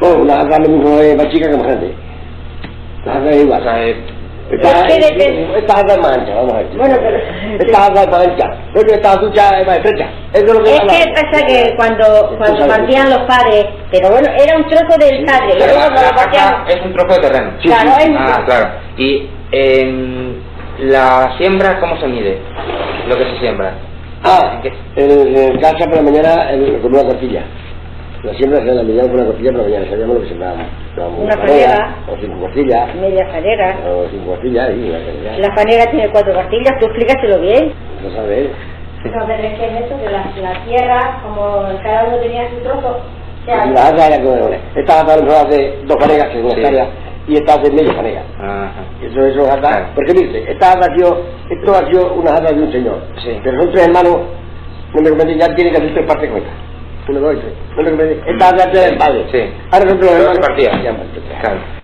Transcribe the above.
No, una jarra lo mismo es más chica que más grande. La jarra es igual. O sea, Esta jarra es más ancha, vamos a ver. Bueno, pero... Esta jarra es más ancha. Porque esta ducha es más estrecha. Eso es lo que Es que pasa que cuando partían los padres, pero bueno, era un trozo del padre. Y luego la lo partían... jarra es un trozo de terreno. Sí, Claro, sí. es... Claro. Y la siembra, ¿cómo se mide? Lo que se siembra. En casa por la mañana con una costilla. La siembra se la mañana con una costilla, por la mañana sabíamos lo que sembrábamos. Una fanega. O 5 costillas. Media fanega. O 5 costillas y una fanega. La fanega tiene 4 costillas, tú explícaselo bien. No sabes. No, pero es que es eso, que la tierra, como cada uno tenía su trozo, o sea, La jarra era como esta jarra hace 2 fanegas, que es una hectárea, y esta hace media fanega. Ajá. Eso es jarra. Claro. Porque mire, esto ha sido una jarra de un señor. Sí. Pero son 3 hermanos, no me comenté, ya tiene que hacer 3 partes con esta. 1, 2 y 3. No me comenté. Esta jarra es del padre. Sí. Ahora nosotros los Pero hermanos se partía. ya hemos hecho 3. Claro.